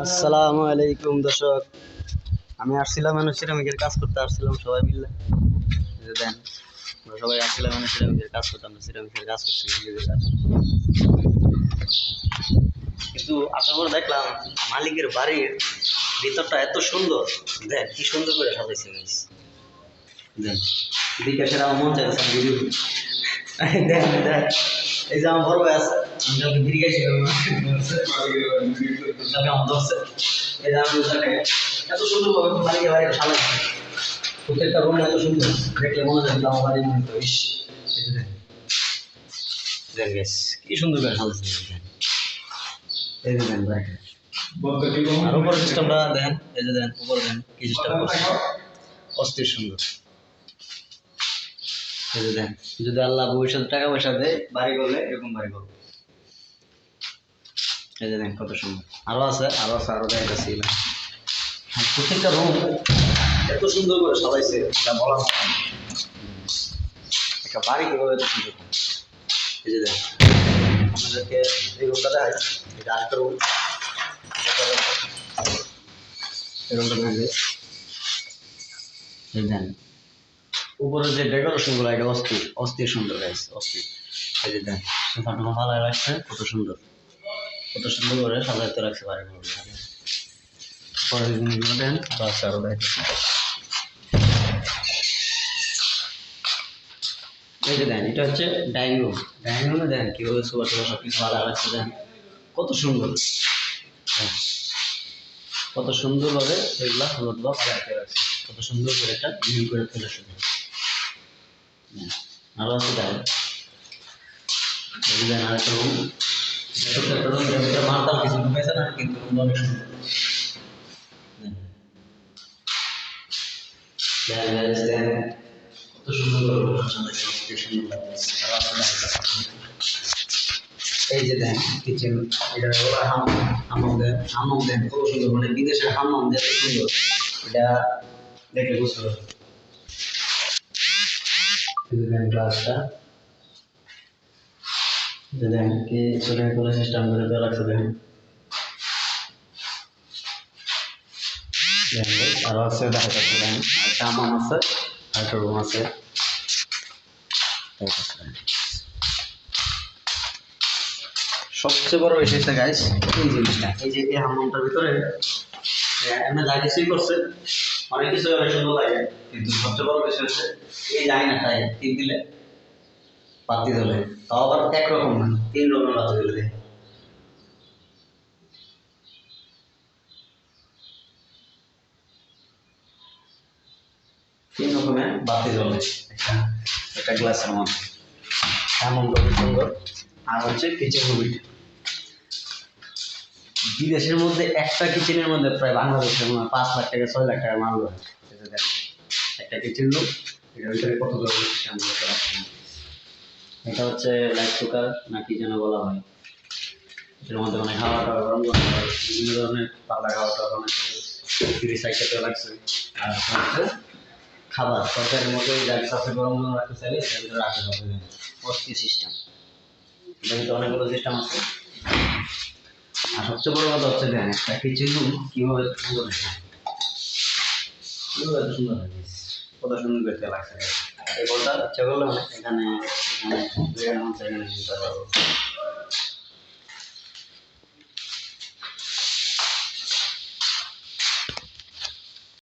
আসসালামু আলাইকুম দর্শক, আমি আসছিলাম সিরামিকের কাজ করতে আসছিলাম সবাই মিলে। দেন আমরা সবাই আসছিলাম সিরামিকের কাজ করতে, আমরা সিরামিকের কাজ করছি কিন্তু আসার পর দেখলাম মালিকের বাড়ির ভিতরটা এত সুন্দর। দেখ কি সুন্দর করে সাজাইছে দেন বিকাশের আমার মন চাইছে দেখ দেখ এই যে আমার বড় ভাই আছে, আমি বিড়ি খাইছিলাম আমার ধরছে এই যে আমি এত সুন্দর ভাবে মালিকের বাড়িটা সাজাইছে। প্রত্যেকটা রুম এত সুন্দর, দেখলে মনে হয় আমার বাড়ির মনে তো ইস দেন গেস কি সুন্দর করে সাজাইছে। এই যে দেন ভাই আর উপর সিস্টেমটা দেন, এই যে দেন উপর দেন কি সিস্টেম করছে, অস্থির সুন্দর। এই যে দেন যদি আল্লাহ ভবিষ্যতে টাকা পয়সা দেয় বাড়ি করলে এরকম বাড়ি করবো। এই যে দেন কত সুন্দর, আরো আছে আরো দেখাচ্ছি। প্রত্যেকটা রুম এত সুন্দর করে সাজাইছে, এটা বলা একটা বাড়ি কিভাবে এত সুন্দর। এই যে দেন আপনাদেরকে এই রুমটা দেখাই, এটা আরেকটা রুম, এই রুমটা দেখবে। এই দেন উপরে যে ডেকোরেশন গুলো এটা অস্থির সুন্দর গাইছে, অস্থির। এই যে দেন সোফাটা ভালো লাগছে, কত সুন্দর করে সাজাইতে রাখছে বাড়িগুলো। পরে জিনিসগুলো দেন আছে আরো দেখেন। এই যে দেন এটা হচ্ছে ডাইনিং রুমে দেন কিভাবে সোফা সব কিছু ভালো লাগছে। দেন কত সুন্দর, কত সুন্দরভাবে এগুলা হলুদগুলো ভালো রাখছে, কত সুন্দর করে একটা মিল করে ফেলেছে। আরো আছে দেন আরেকটা রুম, ছোট্ট একটা রুম, মার্তাল কিছু ঢুকেছে না কিন্তু অনেক সুন্দর। কত সুন্দর এই যে দেন কিচেন, এটা হাম্মাম দেন কত সুন্দর, মানে বিদেশের হাম্মাম দেন সুন্দর, এটা দেখে বুঝতে পারবে। গ্লাসটা দেন কি ছোট করে সিস্টেম করে দেওয়া লাগছে। দেখেন আরো আছে দেখা যাচ্ছে, দেন একটা হাম্মাম আছে, আরেকটা রুম আছে। সবচেয়ে বড় বিষয়টা গাইস এই জিনিসটা, এই যে এই হাম্মামটার ভিতরে এমনি যা কিছুই করছে অনেক কিছু অনেক সুন্দর লাগে, কিন্তু সবচেয়ে বড় বিষয় হচ্ছে এই লাইনাটাই টিপ দিলে বাতি জ্বলে, তাও আবার একরকম না, 3 রকমের বাতি জ্বলে দেয়। তিন রকমের বাতি জ্বলে একটা গ্লাসের মধ্যে, এমন খুবই সুন্দর। আর হচ্ছে কিচেন রুমটা বিদেশের মধ্যে, একটা কিচেনের মধ্যে প্রায় বাংলাদেশের 5 লাখ টাকা 6 লাখ টাকা মাল হয়। একটা কিচেন রুম, এটার ভিতরে কত ধরনের সিস্টেম করতে পারছেন। এটা হচ্ছে লাইট কুকার না কি যেন বলা হয়, এটার মধ্যে অনেক হাওয়া টাওয়া গরম করতে হয়, বিভিন্ন ধরনের পাতলা খাওয়া টাওয়া অনেক রিসাইকেল লাগছে। আর হচ্ছে খাবার তরকারির মধ্যে যা কিছু আছে গরম গরম রাখতে চাইলে এটার ভিতরে রাখতে হবে, অস্থির সিস্টেম। এটার ভিতরে অনেকগুলো সিস্টেম আছে। আর সবচেয়ে বড় কথা হচ্ছে দেন একটা কিচেন রুম কিভাবে সুন্দর সুন্দর হয়, কত সুন্দর দেখতে লাগছে। এই ঘরটা ইচ্ছা করলে মানে এখানে